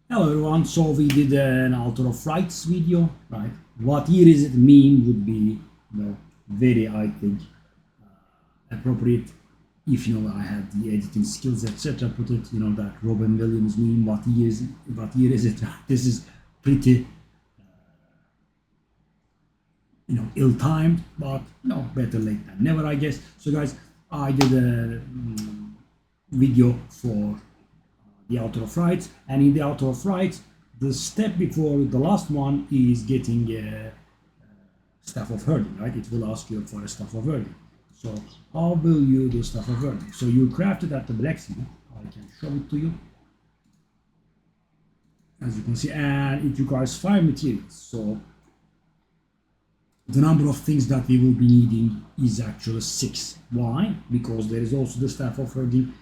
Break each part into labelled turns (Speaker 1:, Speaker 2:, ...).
Speaker 1: Hello everyone, so we did an Altar of Rites video, right? What year is it meme would be, very, I think, appropriate if, I had the editing skills, etc. Put it, that Robin Williams meme, what year is it? This is pretty, ill-timed, but, better late than never, I guess. So guys, I did a video for the Altar of Rites, and in the Altar of Rites, the step before the last one is getting a Staff of Herding, right? It will ask you for a Staff of Herding. So how will you do Staff of Herding? So you craft it at the blacksmith. I can show it to you. As you can see, and it requires 5 materials. So the number of things that we will be needing is actually 6. Why? Because there is also the Staff of Herding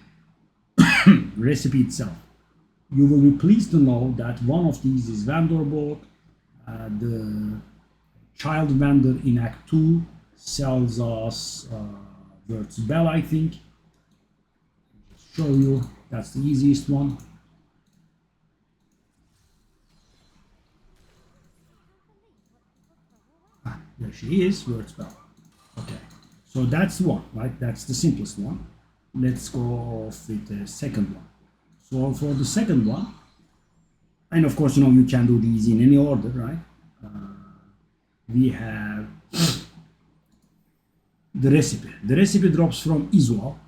Speaker 1: recipe itself. You will be pleased to know that one of these is Vanderborg. The child vendor in Act 2 sells us Word's Bell, I think. Show you, that's the easiest one. There she is, Word's Bell. Okay, so that's one, right? That's the simplest one. Let's go off with the second one. So for the second one, and of course, you can do these in any order, right? We have the recipe. The recipe drops from Isual,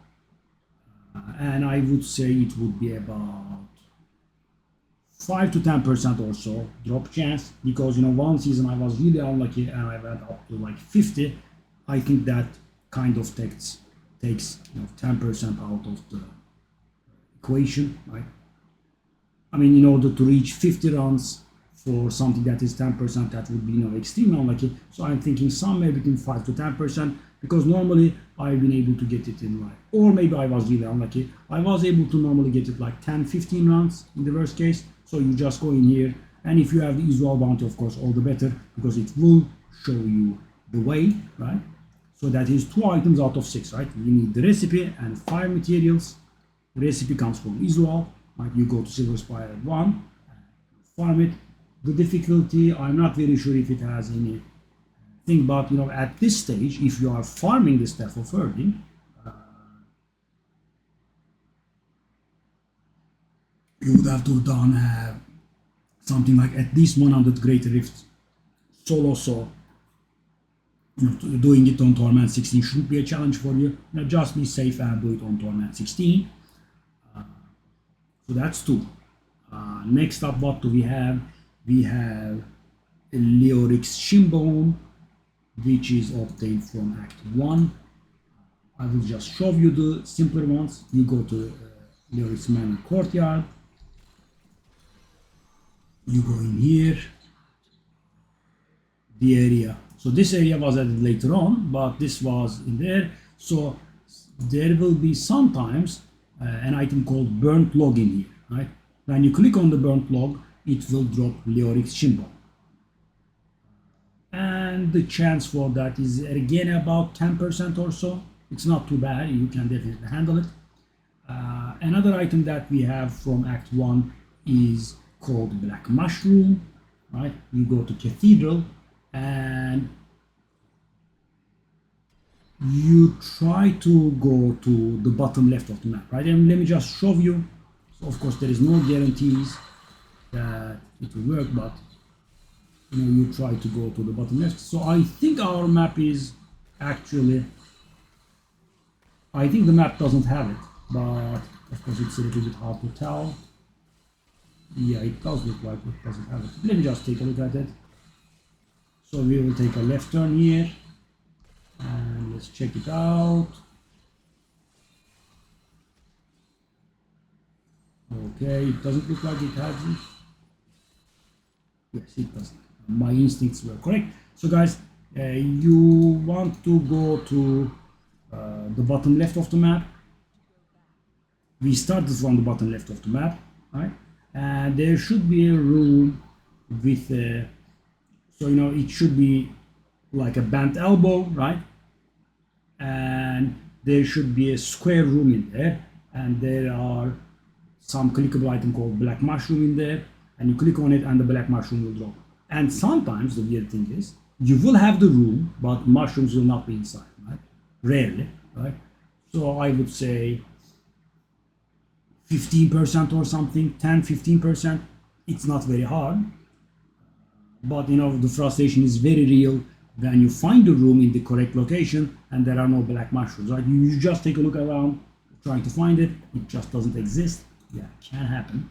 Speaker 1: and I would say it would be about 5 to 10% or so drop chance, because one season I was really unlucky and I went up to like 50. I think that kind of takes 10% out of the equation, right? I mean, in order to reach 50 runs for something that is 10%, that would be extremely unlucky. So I'm thinking somewhere between 5 to 10%, because normally I've been able to get it in or maybe I was really unlucky. I was able to normally get it like 10-15 runs in the worst case. So you just go in here, and if you have the usual bounty, of course, all the better, because it will show you the way, right? So that is 2 items out of 6, right? You need the recipe and 5 materials. The recipe comes from Isual, right? You go to Silver Spire at 1, farm it. The difficulty, I'm not very sure if it has any thing, but at this stage, if you are farming the Staff of Herding, you would have to have something like at least 100 Greater Rifts solo, so doing it on Torment 16 shouldn't be a challenge for you. Just be safe and do it on Torment 16. So that's 2. Next up, what do we have? We have Leoric's Shinbone, which is obtained from Act 1. I will just show you the simpler ones. You go to Leoric's Manor Courtyard. You go in here. The area. So this area was added later on, but this was in there. So there will be sometimes an item called Burnt Log in here, right? When you click on the Burnt Log, it will drop Leoric's Shinbone. And the chance for that is again about 10% or so. It's not too bad, you can definitely handle it. Another item that we have from Act 1 is called Black Mushroom, right? You go to Cathedral, and you try to go to the bottom left of the map, right? And let me just show you. So of course there is no guarantees that it will work, but you try to go to the bottom left. So I think our map is actually, I think the map doesn't have it, but of course it's a little bit hard to tell. Yeah, it does look like it doesn't have it. Let me just take a look at it. So we will take a left turn here, and let's check it out. Okay, it doesn't look like it has it. Yes, it doesn't. My instincts were correct. So guys, you want to go to the bottom left of the map. We started from the bottom left of the map, right? And there should be a room with a, so it should be like a bent elbow, right? And there should be a square room in there, and there are some clickable item called Black Mushroom in there. and you click on it and the black mushroom will drop. And sometimes the weird thing is you will have the room, but mushrooms will not be inside, right? Rarely, right? So I would say 15% or something, 10-15%. It's not very hard, but the frustration is very real when you find the room in the correct location and there are no black mushrooms, right? You just take a look around trying to find it, it just doesn't exist. Yeah, it can happen.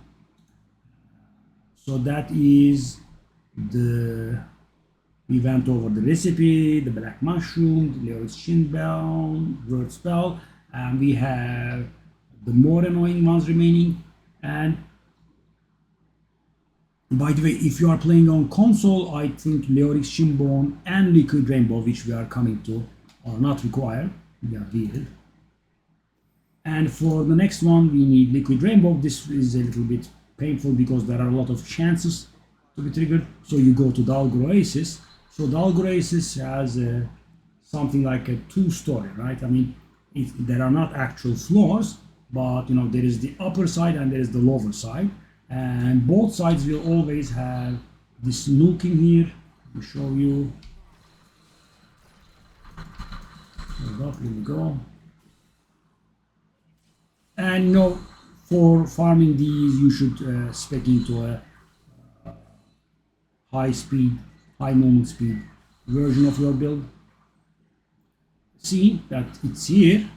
Speaker 1: So that is we went over the recipe, the black mushroom, the Leoric shinbone, word spell, and we have the more annoying ones remaining. And by the way, if you are playing on console, I think Leoric shinbone and liquid rainbow, which we are coming to, are not required. They are weird. And for the next one, we need liquid rainbow. This is a little bit painful because there are a lot of chances to be triggered. So you go to Dalgur Oasis. So Dalgur Oasis has something like a two-story, right? I mean, there are not actual floors, but there is the upper side and there is the lower side. And both sides will always have this nook in here. Let me show you. Hold up, here we go. And for farming these, you should spec into a high speed, high movement speed version of your build. See that it's here,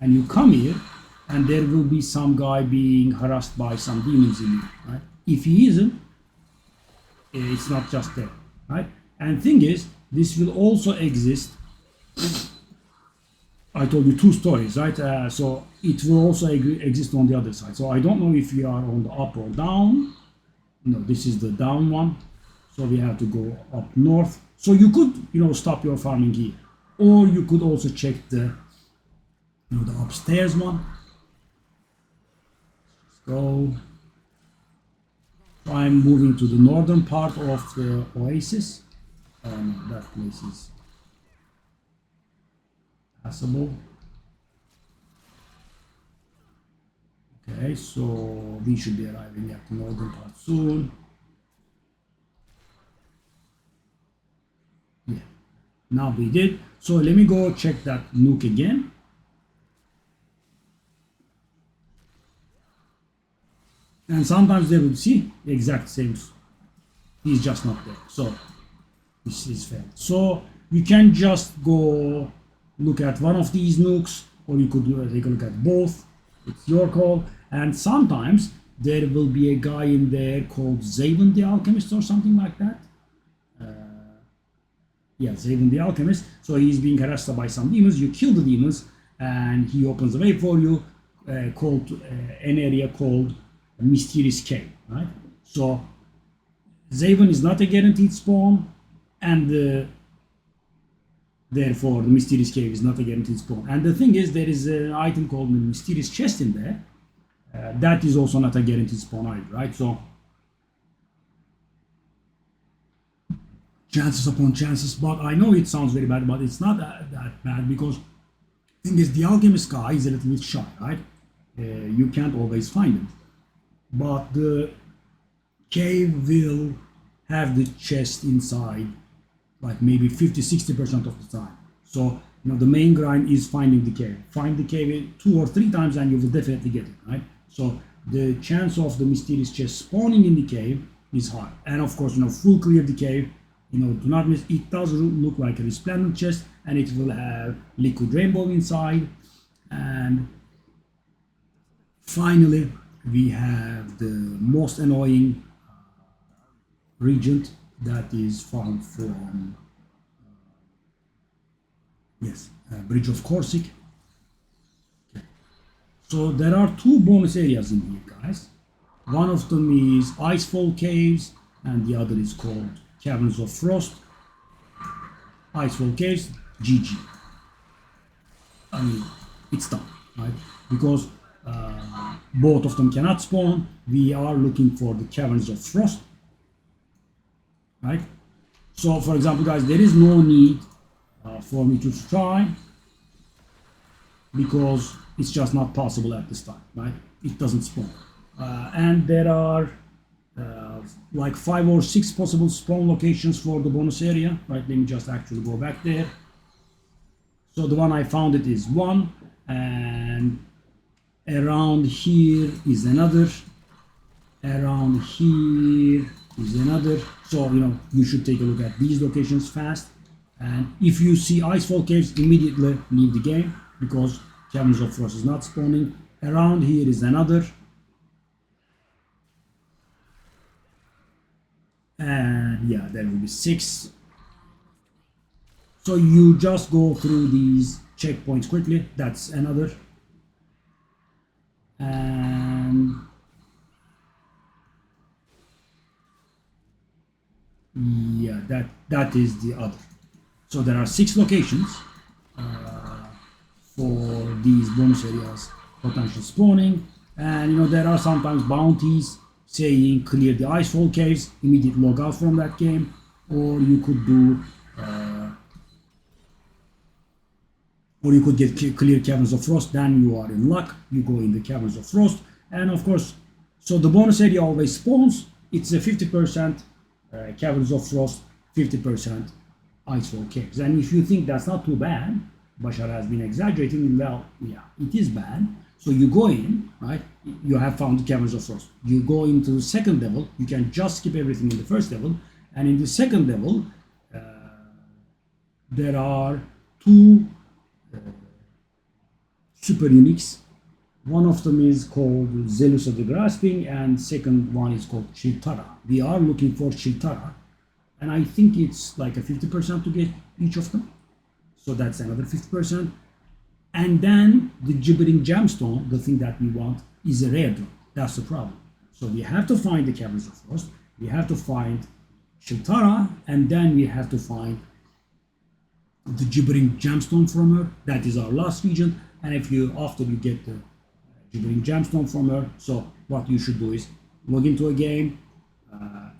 Speaker 1: and you come here, and there will be some guy being harassed by some demons in here, right? If he isn't, it's not just there, right? And thing is, this will also exist. I told you two stories, right? So it will also exist on the other side. So I don't know if we are on the up or down. No, this is the down one. So we have to go up north. So you could, stop your farming here, or you could also check the upstairs one. So I'm moving to the northern part of the oasis. No, that place is passable. Okay, so we should be arriving at the northern part soon. Yeah, now we did. So let me go check that nook again. And sometimes they will see the exact same. He's just not there. So this is fair. So you can just go look at one of these nooks, or you could take a look at both. It's your call. And sometimes there will be a guy in there called Zaven the Alchemist or something like that. Yeah, Zaven the Alchemist. So he's being harassed by some demons. You kill the demons, and he opens a way for you, called an area called Mysterious Cave, right? So Zaven is not a guaranteed spawn, and therefore the Mysterious Cave is not a guaranteed spawn. And the thing is, there is an item called the Mysterious Chest in there. That is also not a guaranteed spawn either, right? So chances upon chances, but I know it sounds very bad, but it's not that bad, because the thing is, the alchemist guy is a little bit shy, right? You can't always find him. But the cave will have the chest inside like maybe 50-60% of the time. So the main grind is finding the cave. Find the cave 2 or 3 times and you will definitely get it, right? So the chance of the mysterious chest spawning in the cave is high. And of course, full clear the cave. Do not miss. It does look like a resplendent chest, and it will have liquid rainbow inside. And finally, we have the most annoying regent that is found from Bridge of Corsic. Okay. So there are 2 bonus areas in here, guys. One of them is Icefall Caves, and the other is called Caverns of Frost. Icefall Caves, GG. I mean, it's done, right? Because both of them cannot spawn. We are looking for the Caverns of Frost, right? So, for example, guys, there is no need for me to try, because it's just not possible at this time, right? It doesn't spawn. And there are like 5 or 6 possible spawn locations for the bonus area. Right, let me just actually go back there. So the one I found it is 1, and around here is another, around here is another. So you should take a look at these locations fast, and if you see Icefall Caves, immediately leave the game because Caverns of Frost is not spawning. Around here is another, and yeah, there will be 6. So you just go through these checkpoints quickly. That's another, and yeah, that is the other. So there are 6 locations for these bonus areas potential spawning, and there are sometimes bounties saying clear the Icefall Caves, immediate log out from that game, or you could do or you could get clear Caverns of Frost. Then you are in luck, you go in the Caverns of Frost, and of course, so the bonus area always spawns. It's a 50% Caverns of Frost, 50% Icefall Caves. And if you think that's not too bad, Bashar has been exaggerating, well, yeah, it is bad. So you go in, right? You have found the Caverns of Frost. You go into the second level. You can just skip everything in the first level. And in the second level, there are 2 super uniques. One of them is called Zelusa the Grasping, and second one is called Chiltara. We are looking for Chiltara, and I think it's like a 50% to get each of them. So that's another 50%. And then the Gibbering gemstone, the thing that we want, is a rare drop. That's the problem. So we have to find the Caverns of Frost, we have to find Chiltara, and then we have to find the Gibbering gemstone from her. That is our last region. And if you, after you get the Gibbering gemstone from her, so what you should do is log into a game.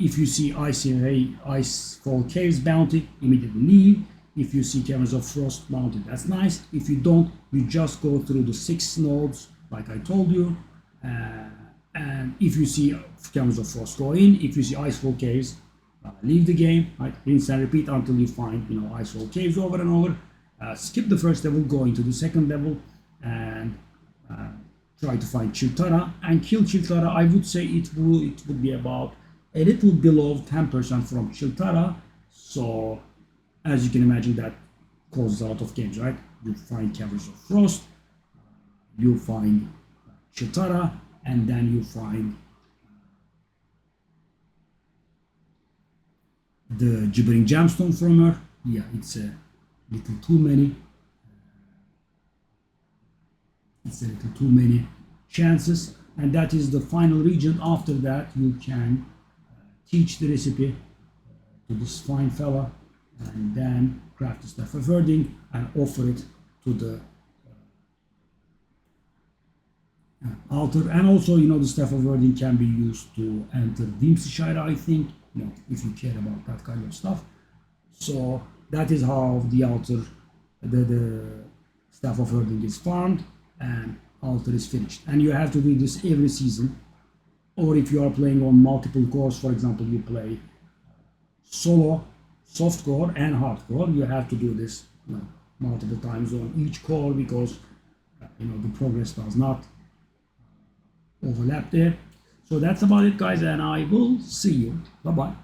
Speaker 1: If you see Icefall Caves bounty, immediately leave. If you see Caverns of Frost bounty, that's nice. If you don't, you just go through the 6 nodes like I told you. And if you see Caverns of Frost, go in. If you see Icefall Caves, leave the game, right? Rinse and repeat until you find Icefall Caves over and over. Skip the first level, go into the second level, and try to find Chiltara and kill Chiltara. I would say it would be about a little below 10% from Chiltara. So as you can imagine, that causes a lot of games, right? You find Caverns of Frost, you find Chiltara, and then you find the Gibbering gemstone from her. Yeah, it's a little too many. It's a little too many chances, and that is the final region. After that, you can teach the recipe to this fine fella, and then craft the Staff of Wording and offer it to the altar. And also, the Staff of Wording can be used to enter Dimsishire, I think, if you care about that kind of stuff. So that is how the altar, the Staff of Wording is farmed, and altar is finished. And you have to do this every season, or if you are playing on multiple cores, for example, you play solo, softcore and hardcore, you have to do this multiple times on each core, because the progress does not overlap there. So that's about it, guys, and I will see you. Bye bye.